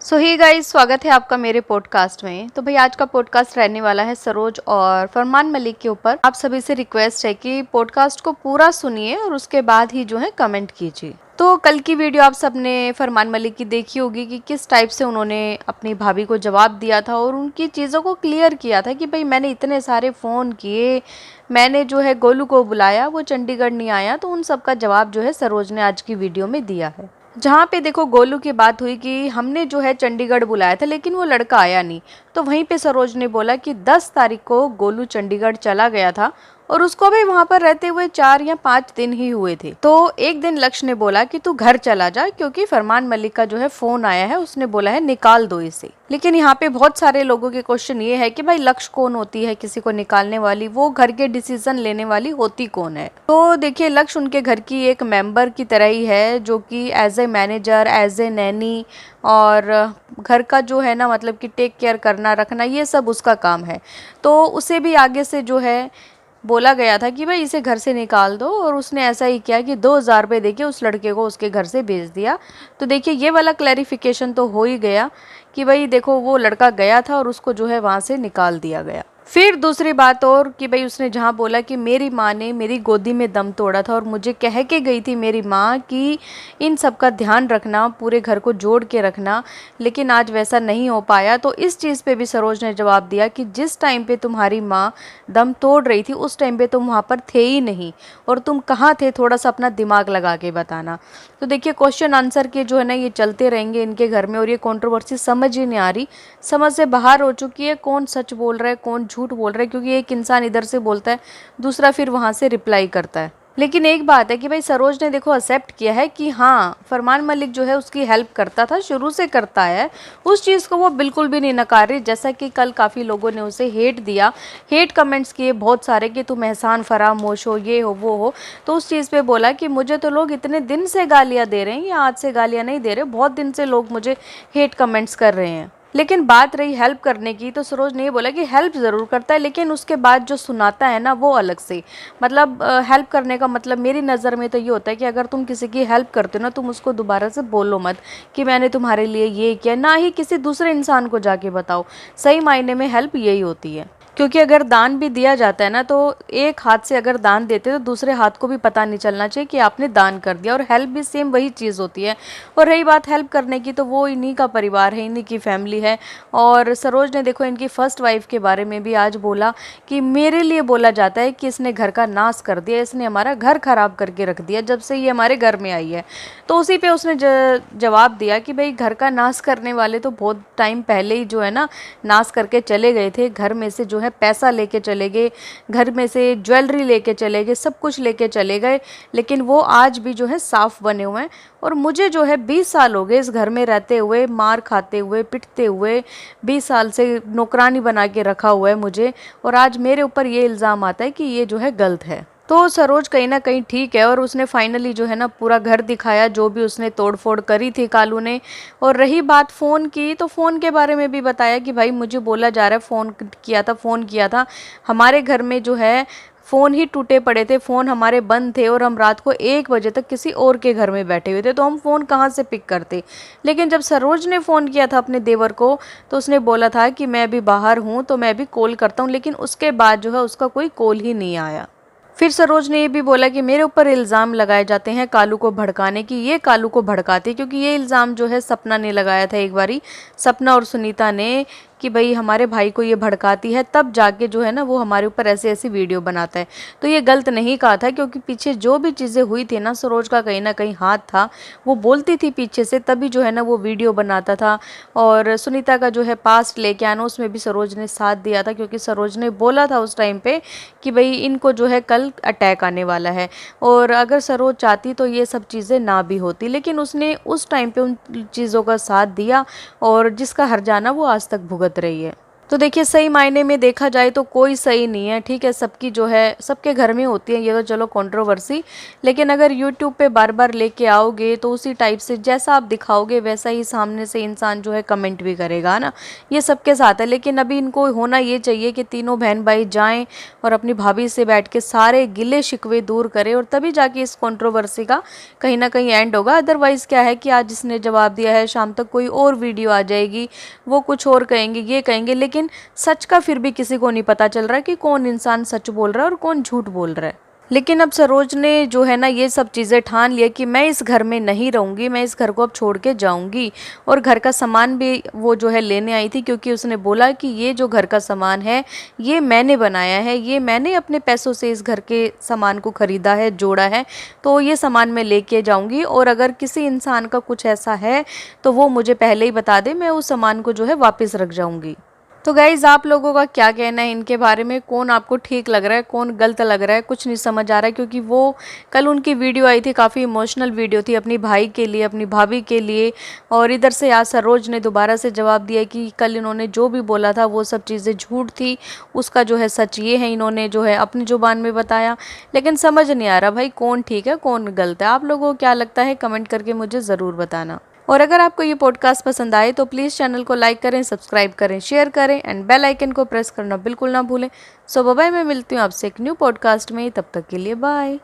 सो ही guys, स्वागत है आपका मेरे पॉडकास्ट में। तो भाई आज का पॉडकास्ट रहने वाला है सरोज और फरमान मलिक के ऊपर। आप सभी से रिक्वेस्ट है कि पॉडकास्ट को पूरा सुनिए और उसके बाद ही जो है कमेंट कीजिए। तो कल की वीडियो आप सबने फरमान मलिक की देखी होगी कि किस टाइप से उन्होंने अपनी भाभी को जवाब दिया था और उनकी चीज़ों को क्लियर किया था कि भाई मैंने इतने सारे फ़ोन किए, मैंने जो है गोलू को बुलाया, वो चंडीगढ़ नहीं आया। तो उन सब का जवाब जो है सरोज ने आज की वीडियो में दिया है। जहाँ पे देखो गोलू की बात हुई कि हमने जो है चंडीगढ़ बुलाया था लेकिन वो लड़का आया नहीं, तो वहीं पे सरोज ने बोला कि 10 तारीख को गोलू चंडीगढ़ चला गया था और उसको भी वहां पर रहते हुए 4 या 5 दिन ही हुए थे। तो एक दिन लक्ष्य ने बोला कि तू घर चला जा क्योंकि फरमान मलिक का जो है फोन आया है, उसने बोला है निकाल दो इसे। लेकिन यहाँ पे बहुत सारे लोगों के क्वेश्चन ये है कि भाई लक्ष्य कौन होती है किसी को निकालने वाली, वो घर के डिसीजन लेने वाली होती कौन है। तो देखिए लक्ष्य उनके घर की एक मेंबर की तरह ही है जो कि as a manager, as a nanny और घर का जो है ना मतलब कि टेक केयर करना रखना, ये सब उसका काम है। तो उसे भी आगे से जो है बोला गया था कि भाई इसे घर से निकाल दो और उसने ऐसा ही किया कि 2,000 रुपये देके उस लड़के को उसके घर से भेज दिया। तो देखिए ये वाला क्लैरिफिकेशन तो हो ही गया कि भाई देखो वो लड़का गया था और उसको जो है वहाँ से निकाल दिया गया। फिर दूसरी बात और कि भाई उसने जहाँ बोला कि मेरी माँ ने मेरी गोदी में दम तोड़ा था और मुझे कह के गई थी मेरी माँ कि इन सब का ध्यान रखना, पूरे घर को जोड़ के रखना, लेकिन आज वैसा नहीं हो पाया। तो इस चीज़ पे भी सरोज ने जवाब दिया कि जिस टाइम पे तुम्हारी माँ दम तोड़ रही थी उस टाइम पे तुम वहाँ पर थे ही नहीं, और तुम कहाँ थे थोड़ा सा अपना दिमाग लगा के बताना। तो देखिए क्वेश्चन आंसर के जो है ना ये चलते रहेंगे इनके घर में और ये कंट्रोवर्सी समझ ही नहीं आ रही, समझ से बाहर हो चुकी है कौन सच बोल रहा है कौन झूठ बोल रहा है, क्योंकि एक इंसान इधर से बोलता है दूसरा फिर वहां से रिप्लाई करता है। लेकिन एक बात है कि भाई सरोज ने देखो एक्सेप्ट किया है कि हाँ फरमान मलिक जो है उसकी हेल्प करता था, शुरू से करता है, उस चीज़ को वो बिल्कुल भी नहीं नकार रही। जैसा कि कल काफ़ी लोगों ने उसे हेट दिया, हेट कमेंट्स किए बहुत सारे कि तुम एहसान फरामोश हो, ये हो वो हो। तो उस चीज़ पे बोला कि मुझे तो लोग इतने दिन से गालियाँ दे रहे हैं, या आज से गालियाँ नहीं दे रहे, बहुत दिन से लोग मुझे हेट कमेंट्स कर रहे हैं। लेकिन बात रही हेल्प करने की, तो सरोज ने ये बोला कि हेल्प ज़रूर करता है लेकिन उसके बाद जो सुनाता है ना वो अलग से। मतलब हेल्प करने का मतलब मेरी नज़र में तो ये होता है कि अगर तुम किसी की हेल्प करते हो ना, तुम उसको दोबारा से बोलो मत कि मैंने तुम्हारे लिए ये किया, ना ही किसी दूसरे इंसान को जाके बताओ। सही मायने में हेल्प यही होती है, क्योंकि अगर दान भी दिया जाता है ना तो एक हाथ से अगर दान देते तो दूसरे हाथ को भी पता नहीं चलना चाहिए कि आपने दान कर दिया। और हेल्प भी सेम वही चीज़ होती है। और रही बात हेल्प करने की, तो वो इन्हीं का परिवार है, इन्हीं की फैमिली है। और सरोज ने देखो इनकी फर्स्ट वाइफ के बारे में भी आज बोला कि मेरे लिए बोला जाता है कि इसने घर का नाश कर दिया, इसने हमारा घर खराब करके रख दिया जब से ये हमारे घर में आई है। तो उसी पे उसने जवाब दिया कि भाई घर का नाश करने वाले तो बहुत टाइम पहले ही जो है ना नाश करके चले गए थे। घर में से जो है पैसा लेके चले गए, घर में से ज्वेलरी लेके चले गए, सब कुछ लेके चले गए, लेकिन वो आज भी जो है साफ बने हुए हैं। और मुझे जो है 20 साल हो गए इस घर में रहते हुए, मार खाते हुए, पिटते हुए, 20 साल से नौकरानी बना के रखा हुआ है मुझे, और आज मेरे ऊपर ये इल्ज़ाम आता है कि ये जो है गलत है। तो सरोज कहीं ना कहीं ठीक है, और उसने फाइनली जो है ना पूरा घर दिखाया जो भी उसने तोड़फोड़ करी थी कालू ने। और रही बात फ़ोन की, तो फ़ोन के बारे में भी बताया कि भाई मुझे बोला जा रहा है फ़ोन किया था, हमारे घर में जो है फ़ोन ही टूटे पड़े थे, फ़ोन हमारे बंद थे और हम रात को 1 बजे तक किसी और के घर में बैठे हुए थे, तो हम फ़ोन कहाँ से पिक करते। लेकिन जब सरोज ने फ़ोन किया था अपने देवर को, तो उसने बोला था कि मैं अभी बाहर हूँ तो मैं अभी कॉल करता हूँ, लेकिन उसके बाद जो है उसका कोई कॉल ही नहीं आया। फिर सरोज ने ये भी बोला कि मेरे ऊपर इल्ज़ाम लगाए जाते हैं कालू को भड़काने की, ये कालू को भड़काती, क्योंकि ये इल्ज़ाम जो है सपना ने लगाया था एक बारी, सपना और सुनीता ने, कि भाई हमारे भाई को ये भड़काती है, तब जाके जो है ना वो हमारे ऊपर ऐसी ऐसी वीडियो बनाता है। तो ये गलत नहीं कहा था, क्योंकि पीछे जो भी चीज़ें हुई थी ना सरोज का कहीं ना कहीं हाथ था, वो बोलती थी पीछे से, तभी जो है ना वो वीडियो बनाता था। और सुनीता का जो है पास्ट लेके आना, उसमें भी सरोज ने साथ दिया था, क्योंकि सरोज ने बोला था उस टाइम पे कि भाई इनको जो है कल अटैक आने वाला है, और अगर सरोज चाहती तो ये सब चीज़ें ना भी होती, लेकिन उसने उस टाइम पे उन चीज़ों का साथ दिया और जिसका हर्जाना वो आज तक भुगत रही है। तो देखिए सही मायने में देखा जाए तो कोई सही नहीं है, ठीक है। सबकी जो है सबके घर में होती है ये तो चलो कंट्रोवर्सी, लेकिन अगर यूट्यूब पे बार बार लेके आओगे तो उसी टाइप से जैसा आप दिखाओगे वैसा ही सामने से इंसान जो है कमेंट भी करेगा ना। ये सबके साथ है, लेकिन अभी इनको होना ये चाहिए कि तीनों बहन भाई जाएं और अपनी भाभी से बैठ के सारे गिले शिकवे दूर करें, और तभी जाके इस कंट्रोवर्सी का कहीं ना कहीं एंड होगा। अदरवाइज़ क्या है कि आज इसने जवाब दिया है, शाम तक कोई और वीडियो आ जाएगी, वो कुछ और कहेंगे, ये कहेंगे, लेकिन सच का फिर भी किसी को नहीं पता चल रहा है कि कौन इंसान सच बोल रहा है और कौन झूठ बोल रहा है। लेकिन अब सरोज ने जो है ना ये सब चीज़ें ठान लिया कि मैं इस घर में नहीं रहूँगी, मैं इस घर को अब छोड़ के जाऊँगी। और घर का सामान भी वो जो है लेने आई थी, क्योंकि उसने बोला कि ये जो घर का सामान है ये मैंने बनाया है, ये मैंने अपने पैसों से इस घर के सामान को ख़रीदा है, जोड़ा है, तो ये सामान मैं लेके जाऊँगी। और अगर किसी इंसान का कुछ ऐसा है तो वो मुझे पहले ही बता दे, मैं उस सामान को जो है वापस रख जाऊँगी। तो गाइज़ आप लोगों का क्या कहना है इनके बारे में? कौन आपको ठीक लग रहा है, कौन गलत लग रहा है? कुछ नहीं समझ आ रहा है, क्योंकि वो कल उनकी वीडियो आई थी, काफ़ी इमोशनल वीडियो थी अपनी भाई के लिए, अपनी भाभी के लिए। और इधर से आज सरोज ने दोबारा से जवाब दिया कि कल इन्होंने जो भी बोला था वो सब चीज़ें झूठ थी, उसका जो है सच ये है, इन्होंने जो है अपनी ज़ुबान में बताया। लेकिन समझ नहीं आ रहा भाई कौन ठीक है कौन गलत है। आप लोगों को क्या लगता है कमेंट करके मुझे ज़रूर बताना। और अगर आपको ये पॉडकास्ट पसंद आए तो प्लीज़ चैनल को लाइक करें, सब्सक्राइब करें, शेयर करें एंड बेल आइकन को प्रेस करना बिल्कुल ना भूलें। सो बाय, मैं मिलती हूँ आपसे एक न्यू पॉडकास्ट में, तब तक के लिए बाय।